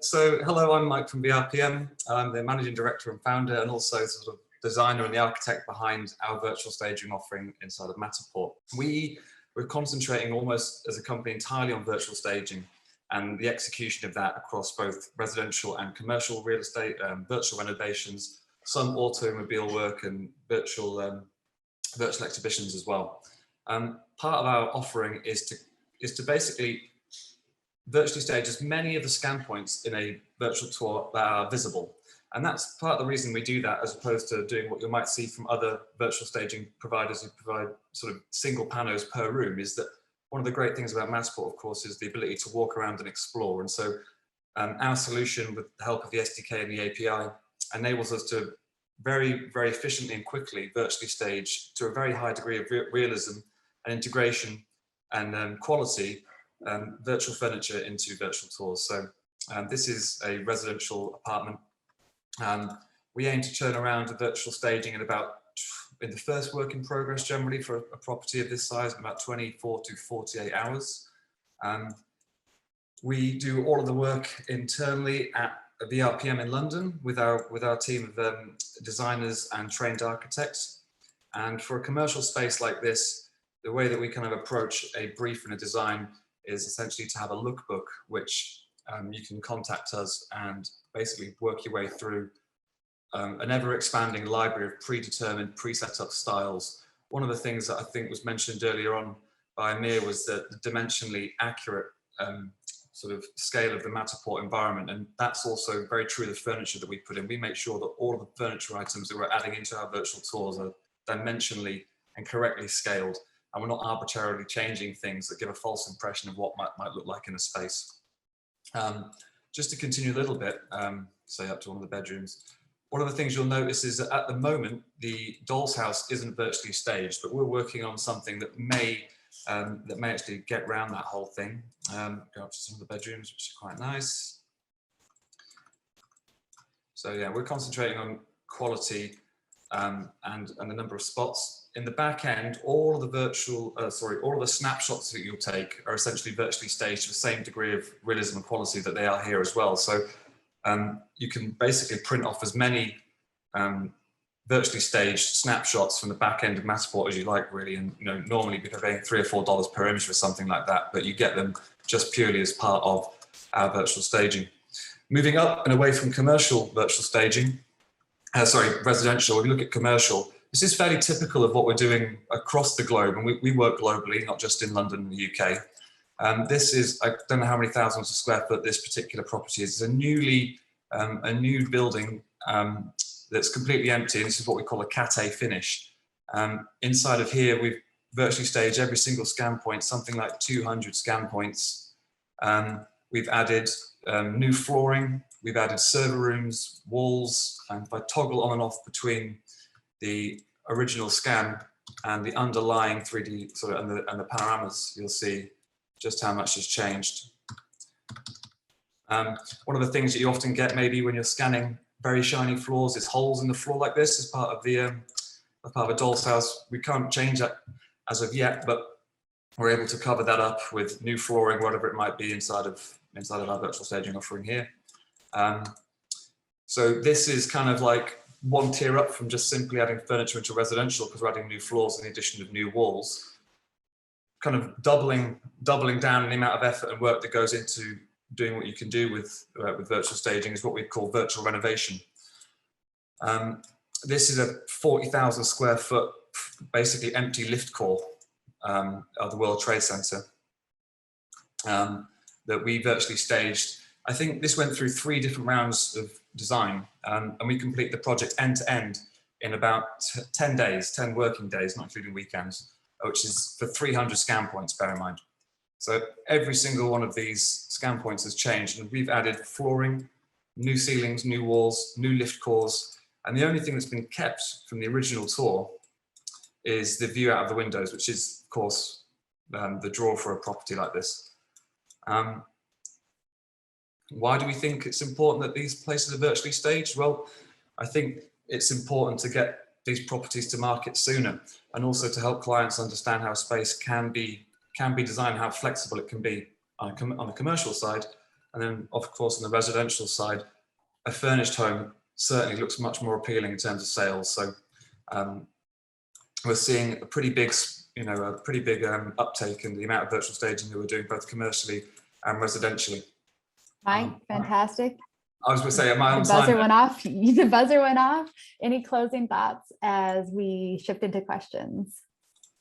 So, hello, I'm Mike from VRPM. I'm the managing director and founder, and also sort of designer and the architect behind our virtual staging offering inside of Matterport. We're concentrating almost as a company entirely on virtual staging and the execution of that across both residential and commercial real estate, virtual renovations, some automobile work, and virtual exhibitions as well. Part of our offering is to basically virtually stage as many of the scan points in a virtual tour that are visible. And that's part of the reason we do that, as opposed to doing what you might see from other virtual staging providers who provide sort of single panos per room, is that one of the great things about Matterport, of course, is the ability to walk around and explore. And so our solution, with the help of the SDK and the API, enables us to very, very efficiently and quickly virtually stage to a very high degree of realism and integration and quality virtual furniture into virtual tours. So this is a residential apartment. We aim to turn around a virtual staging in the first work in progress generally for a property of this size in about 24 to 48 hours. We do all of the work internally at VRPM in London with our team of designers and trained architects. And for a commercial space like this, the way that we kind of approach a brief and a design is essentially to have a lookbook, which you can contact us and basically work your way through an ever-expanding library of predetermined, pre-set-up styles. One of the things that I think was mentioned earlier on by Amir was the dimensionally accurate sort of scale of the Matterport environment, and that's also very true of the furniture that we put in. We make sure that all of the furniture items that we're adding into our virtual tours are dimensionally and correctly scaled, and we're not arbitrarily changing things that give a false impression of what might look like in a space. Just to continue a little bit, say up to one of the bedrooms, one of the things you'll notice is that at the moment, the doll's house isn't virtually staged, but we're working on something that may actually get around that whole thing. Go up to some of the bedrooms, which are quite nice. So yeah, we're concentrating on quality and the number of spots. In the back end, all of the snapshots that you'll take are essentially virtually staged to the same degree of realism and quality that they are here as well. So you can basically print off as many virtually staged snapshots from the back end of Matterport as you like, really. And normally we'd be paying $3 or $4 per image for something like that, but you get them just purely as part of our virtual staging. Moving up and away from commercial virtual staging, residential, if you look at commercial, this is fairly typical of what we're doing across the globe, and we work globally, not just in London and the UK. This is, I don't know how many thousands of square foot this particular property is. It's a new building that's completely empty, and this is what we call a Cat A finish. Inside of here, we've virtually staged every single scan point, something like 200 scan points. We've added new flooring, we've added server rooms, walls, and if I toggle on and off between the original scan and the underlying 3D and the panoramas, you'll see just how much has changed. One of the things that you often get maybe when you're scanning very shiny floors is holes in the floor like this as part of a doll's house. We can't change that as of yet, but we're able to cover that up with new flooring, whatever it might be inside of our virtual staging offering here. So this is kind of like one tier up from just simply adding furniture into residential, because we're adding new floors and the addition of new walls, kind of doubling down on the amount of effort and work that goes into doing what you can do with virtual staging is what we call virtual renovation. This is a 40,000 square foot, basically empty lift core of the World Trade Center that we virtually staged. I think this went through 3 different rounds of design, and we complete the project end to end in about 10 working days, not including weekends, which is for 300 scan points, bear in mind. So every single one of these scan points has changed, and we've added flooring, new ceilings, new walls, new lift cores, and the only thing that's been kept from the original tour is the view out of the windows, which is, of course, the draw for a property like this. Why do we think it's important that these places are virtually staged? Well, I think it's important to get these properties to market sooner, and also to help clients understand how space can be designed, how flexible it can be on the commercial side, And then, of course, on the residential side, a furnished home certainly looks much more appealing in terms of sales. So we're seeing a pretty big, uptake in the amount of virtual staging that we're doing, both commercially and residentially. Mike, fantastic. I was going to say, am I on the time? Buzzer went off. The buzzer went off. Any closing thoughts as we shift into questions?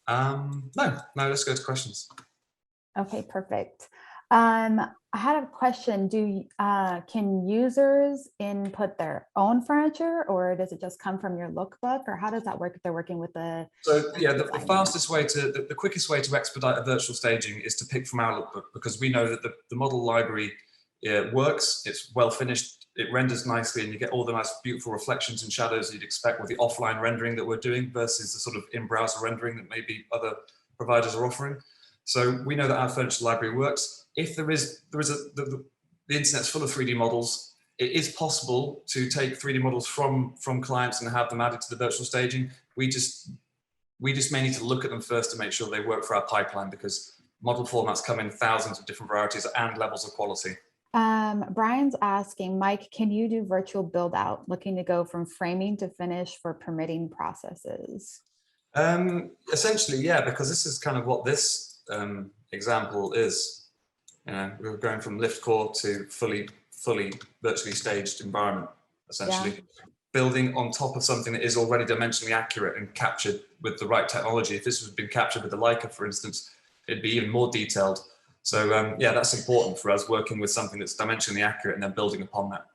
No, let's go to questions. Okay, perfect. I had a question. Can users input their own furniture, or does it just come from your lookbook, or how does that work if they're working with the? So yeah, the fastest way the quickest way to expedite a virtual staging is to pick from our lookbook, because we know that the model library works. It's well finished. It renders nicely, and you get all the nice, beautiful reflections and shadows you'd expect with the offline rendering that we're doing versus the sort of in-browser rendering that maybe other providers are offering. So we know that our furniture library works. If the internet's full of 3D models, it is possible to take 3D models from clients and have them added to the virtual staging. We just may need to look at them first to make sure they work for our pipeline, because model formats come in thousands of different varieties and levels of quality. Brian's asking, Mike, can you do virtual build out, looking to go from framing to finish for permitting processes? Essentially, yeah, because this is kind of what this example is. We're going from lift core to fully virtually staged environment, essentially. Yeah. Building on top of something that is already dimensionally accurate and captured with the right technology. If this had been captured with the Leica, for instance, it'd be even more detailed. So yeah, that's important for us, working with something that's dimensionally accurate and then building upon that.